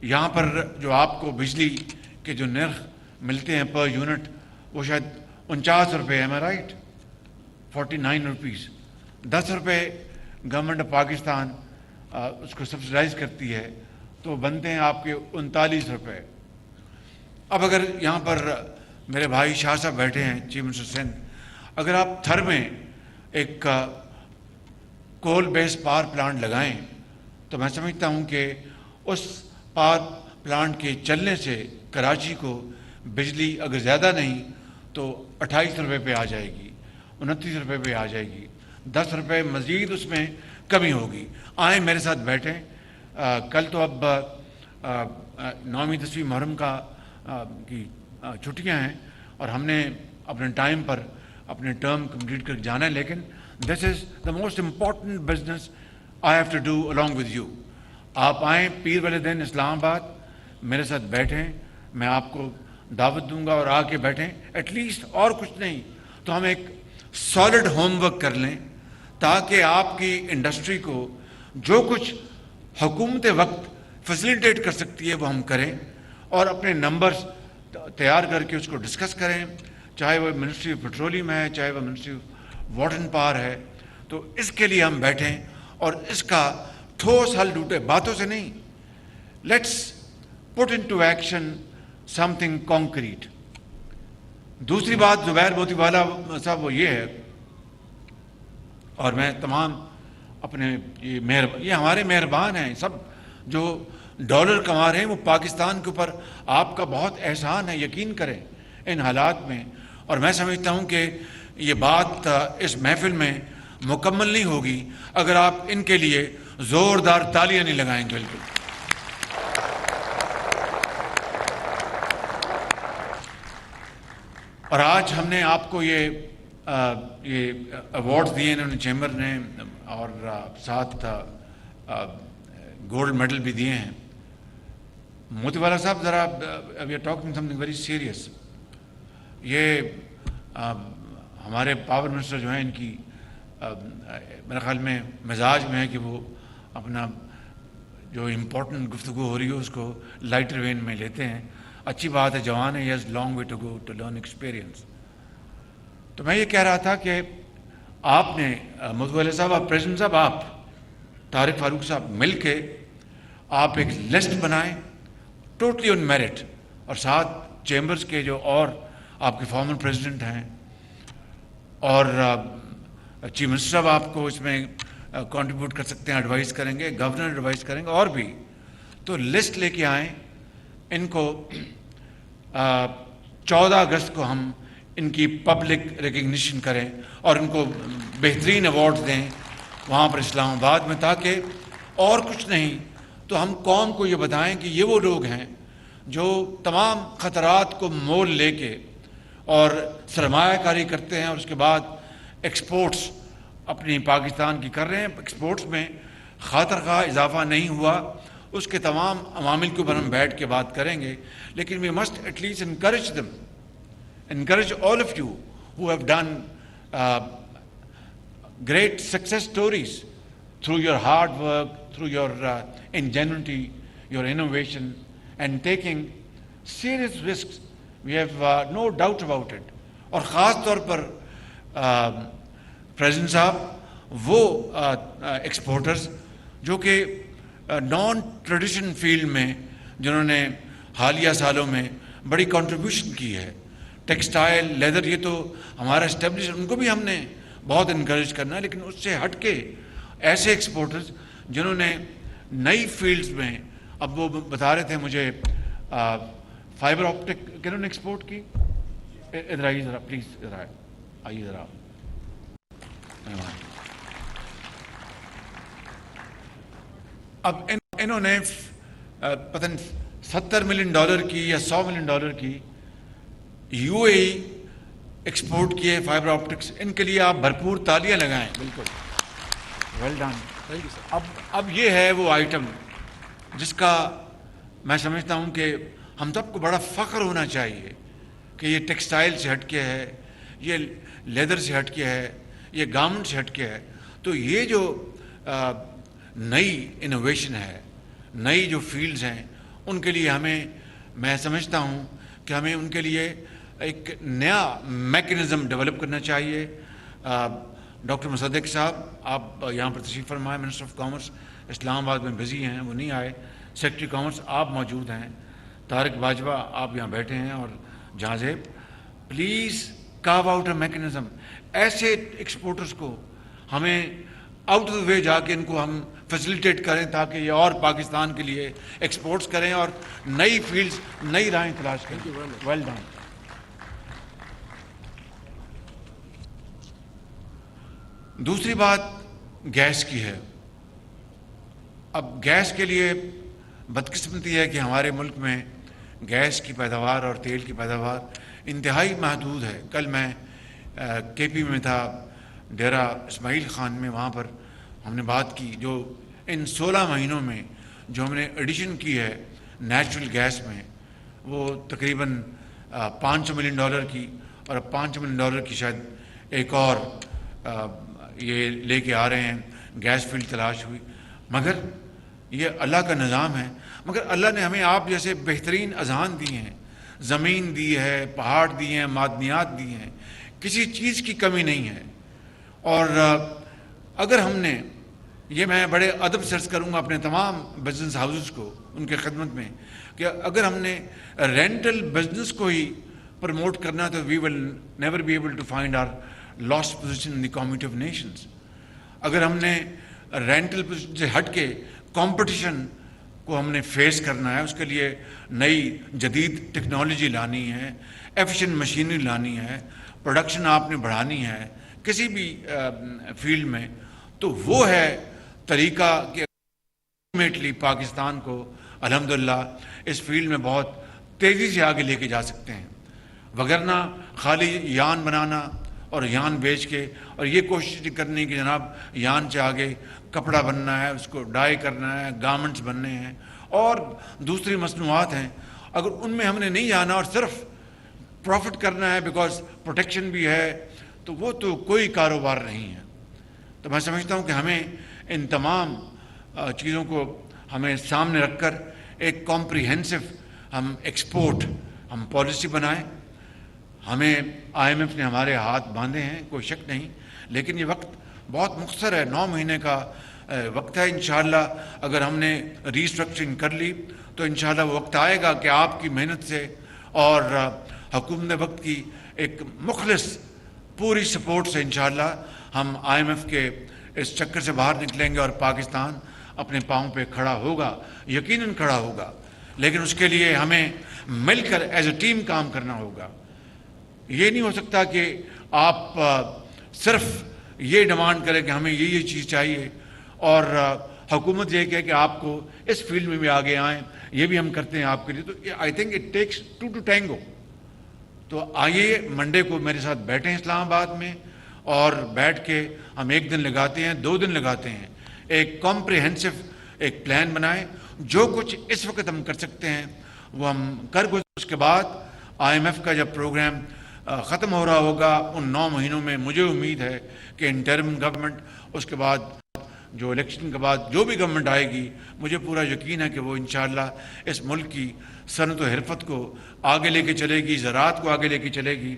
یہاں پر جو آپ کو بجلی کے جو نرخ ملتے ہیں پر یونٹ وہ شاید 49 روپے، ایم آئی رائٹ؟ 49 روپیز، 10 روپے گورنمنٹ آف پاکستان اس کو سبسڈائز کرتی ہے، تو بنتے ہیں آپ کے 39 روپے۔ اب اگر یہاں پر میرے بھائی شاہ صاحب بیٹھے ہیں، چیف منسٹر سندھ، اگر آپ تھر میں ایک کول بیس پاور پلانٹ لگائیں تو میں سمجھتا ہوں کہ اس پاور پلانٹ کے چلنے سے کراچی کو بجلی اگر زیادہ نہیں تو 28 روپے پہ آ جائے گی، 29 روپے پہ آ جائے گی، 10 روپے مزید اس میں کمی ہوگی۔ آئیں میرے ساتھ بیٹھیں۔ کل تو اب 9ویں 10ویں محرم کی چھٹیاں ہیں اور ہم نے اپنے ٹائم پر اپنے ٹرم کمپلیٹ کر جانا ہے، لیکن this is the most important business I have to do along with you۔ آپ آئیں پیر والے دن اسلام آباد، میرے ساتھ بیٹھیں، میں آپ کو دعوت دوں گا اور آ کے بیٹھیں، ایٹ لیسٹ اور کچھ نہیں تو ہم ایک سالڈ ہوم ورک کر لیں تاکہ آپ کی انڈسٹری کو جو کچھ حکومت وقت فیسیلیٹیٹ کر سکتی ہے وہ ہم کریں، اور اپنے نمبرز تیار کر کے اس کو ڈسکس کریں، چاہے وہ منسٹری آف پیٹرولیم ہے، چاہے وہ ministry of water and power ہے، تو اس کے لیے ہم بیٹھیں اور اس کا ٹھوس حل ڈھونڈیں، باتوں سے نہیں۔ Let's put into action some thing concrete. دوسری بات زبیر موتی والا صاحب وہ یہ ہے، اور میں تمام اپنے یہ ہمارے مہربان ہیں سب جو ڈالر کما رہے ہیں، وہ پاکستان کے اوپر آپ کا بہت احسان ہے، یقین کریں ان حالات میں، اور میں سمجھتا ہوں کہ یہ بات اس محفل میں مکمل نہیں ہوگی اگر آپ ان کے لیے زوردار تالیاں نہیں لگائیں گے۔ بالکل۔ اور آج ہم نے آپ کو یہ ایوارڈز دیے انہوں نے چیمبر نے، اور ساتھ گولڈ میڈل بھی دیے ہیں۔ موتی والا صاحب ذرا we are talking something very serious. یہ ہمارے پاور منسٹر جو ہیں ان کی میرے خیال میں مزاج میں ہے کہ وہ اپنا جو امپورٹنٹ گفتگو ہو رہی ہو اس کو لائٹر وین میں لیتے ہیں۔ اچھی بات ہے، جوان ہے، yes long way to go to learn experience. تو میں یہ کہہ رہا تھا کہ آپ نے موتی والا صاحب، آپ پریزیڈنٹ صاحب، آپ طارق فاروق صاحب مل کے آپ ایک لسٹ بنائیں ٹوٹلی آن میرٹ، اور ساتھ چیمبرز کے جو اور آپ کے فارمر پریزیڈنٹ ہیں اور چیف منسٹر صاحب آپ کو اس میں کنٹریبیوٹ کر سکتے ہیں، ایڈوائز کریں گے، گورنر ایڈوائز کریں گے، اور بھی تو لسٹ لے کے آئیں۔ ان کو 14 اگست کو ہم ان کی پبلک ریکگنیشن کریں اور ان کو بہترین ایوارڈز دیں وہاں پر اسلام آباد میں، تاکہ اور کچھ نہیں تو ہم قوم کو یہ بتائیں کہ یہ وہ لوگ ہیں جو تمام خطرات کو مول لے کے اور سرمایہ کاری کرتے ہیں، اور اس کے بعد ایکسپورٹس اپنی پاکستان کی کر رہے ہیں۔ ایکسپورٹس میں خاطر خواہ اضافہ نہیں ہوا، اس کے تمام عوامل کے اوپر ہم بیٹھ کے بات کریں گے، لیکن we must at least encourage them, encourage all of you who have done great success stories through your hard work, through your ingenuity, your innovation, and taking serious risks. We have no doubt about it. اور خاص طور پر president صاحب وہ exporters جو کہ naan tradition field میں جنہوں نے حالیہ سالوں میں بڑی کنٹریبیوشن کی ہے، ٹیکسٹائل، لیدر، یہ تو ہمارا اسٹیبلش، ان کو بھی ہم نے بہت انکریج کرنا ہے، لیکن اس سے ہٹ کے ایسے ایکسپورٹرز جنہوں نے نئی فیلڈز میں، اب وہ بتا رہے تھے مجھے فائبر آپٹک کنہوں نے ایکسپورٹ کی، ادھر آئیے ذرا پلیز، ادھر آئیے ذرا، اب انہوں نے پتہ نہیں $70 ملین کی یا $100 ملین کی یو اے ای ایکسپورٹ کیے فائبر آپٹکس، ان کے لیے آپ بھرپور تالیاں لگائیں۔ بالکل ویل ڈن۔ اب یہ ہے وہ آئٹم جس کا میں سمجھتا ہوں کہ ہم سب کو بڑا فخر ہونا چاہیے کہ یہ ٹیکسٹائل سے ہٹ کے ہے، یہ لیدر سے ہٹ کے ہے، یہ گارمنٹ سے ہٹ کے ہے۔ تو یہ جو نئی انوویشن ہے، نئی جو فیلڈز ہیں، ان کے لیے میں سمجھتا ہوں کہ ہمیں ان کے لیے ایک نیا میکنزم ڈیولپ کرنا چاہیے. ڈاکٹر مصدق صاحب آپ یہاں پر تشریف فرمائے، منسٹر آف کامرس اسلام آباد میں بزی ہیں، وہ نہیں آئے. سیکرٹری کامرس آپ موجود ہیں، طارق باجوہ آپ یہاں بیٹھے ہیں، اور جہازیب، پلیز کارو آؤٹ اے میکنزم. ایسے ایکسپورٹرز کو ہمیں آؤٹ آف دا وے جا کے ان کو ہم فیسیلیٹیٹ کریں تاکہ یہ اور پاکستان کے لیے ایکسپورٹس کریں اور نئی فیلڈز، نئی راہیں تلاش کریں. Well done. دوسری بات گیس کی ہے. اب گیس کے لیے بدقسمتی ہے کہ ہمارے ملک میں گیس کی پیداوار اور تیل کی پیداوار انتہائی محدود ہے. کل میں کے پی میں تھا، ڈیرہ اسماعیل خان میں، وہاں پر ہم نے بات کی جو ان 16 مہینوں میں جو ہم نے ایڈیشن کی ہے نیچرل گیس میں، وہ تقریباً $500 ملین کی، اور اب $500 ملین کی شاید ایک اور یہ لے کے آ رہے ہیں. گیس فیلڈ تلاش ہوئی، مگر یہ اللہ کا نظام ہے. مگر اللہ نے ہمیں آپ جیسے بہترین اذہان دی ہیں، زمین دی ہے، پہاڑ دیے ہیں، معدنیات دی ہیں، کسی چیز کی کمی نہیں ہے. اور اگر ہم نے یہ، میں بڑے ادب سے عرض کروں گا اپنے تمام بزنس ہاؤسز کو ان کے خدمت میں، کہ اگر ہم نے رینٹل بزنس کو ہی پروموٹ کرنا تو we will never be able to find our last position in the community of nations. اگر ہم نے رینٹل پوزیشن سے ہٹ کے کمپٹیشن کو ہم نے فیس کرنا ہے، اس کے لیے نئی جدید ٹیکنالوجی لانی ہے، ایفیشینٹ مشینری لانی ہے، پروڈکشن آپ نے بڑھانی ہے کسی بھی فیلڈ میں، تو وہ ہے طریقہ کہ الٹیمیٹلی پاکستان کو الحمدللہ اس فیلڈ میں بہت تیزی سے آگے لے کے جا سکتے ہیں. وگرنہ خالی یان بنانا اور یان بیچ کے اور یہ کوشش کرنی کہ جناب یان سے آگے کپڑا بننا ہے، اس کو ڈائی کرنا ہے، گارمنٹس بننے ہیں اور دوسری مصنوعات ہیں، اگر ان میں ہم نے نہیں جانا اور صرف پروفٹ کرنا ہے بیکاز پروٹیکشن بھی ہے، تو وہ تو کوئی کاروبار نہیں ہے. تو میں سمجھتا ہوں کہ ہمیں ان تمام چیزوں کو ہمیں سامنے رکھ کر ایک کمپریہنسو ہم ایکسپورٹ ہم پالیسی بنائیں. ہمیں IMF نے ہمارے ہاتھ باندھے ہیں، کوئی شک نہیں، لیکن یہ وقت بہت مختصر ہے، 9 مہینے کا وقت ہے. انشاءاللہ اگر ہم نے ریسٹرکچرنگ کر لی تو انشاءاللہ وہ وقت آئے گا کہ آپ کی محنت سے اور حکومت وقت کی ایک مخلص پوری سپورٹ سے انشاءاللہ ہم IMF کے اس چکر سے باہر نکلیں گے اور پاکستان اپنے پاؤں پہ کھڑا ہوگا، یقیناً کھڑا ہوگا. لیکن اس کے لیے ہمیں مل کر ایز اے ٹیم کام کرنا ہوگا. یہ نہیں ہو سکتا کہ آپ صرف یہ ڈیمانڈ کریں کہ ہمیں یہ چیز چاہیے اور حکومت یہ کہے کہ آپ کو اس فیلڈ میں بھی آگے آئیں، یہ بھی ہم کرتے ہیں آپ کے لیے. تو I think it takes 2 to tango. تو آئیے منڈے کو میرے ساتھ بیٹھیں اسلام آباد میں اور بیٹھ کے ہم 1 دن لگاتے ہیں، 2 دن لگاتے ہیں، ایک کمپریہنسو ایک پلان بنائیں. جو کچھ اس وقت ہم کر سکتے ہیں وہ ہم کر گزر. اس کے بعد IMF کا جب پروگرام ختم ہو رہا ہوگا ان 9 مہینوں میں، مجھے امید ہے کہ انٹرم گورنمنٹ، اس کے بعد جو الیکشن کے بعد جو بھی گورنمنٹ آئے گی، مجھے پورا یقین ہے کہ وہ انشاءاللہ اس ملک کی صنعت و حرفت کو آگے لے کے چلے گی، زراعت کو آگے لے کے چلے گی.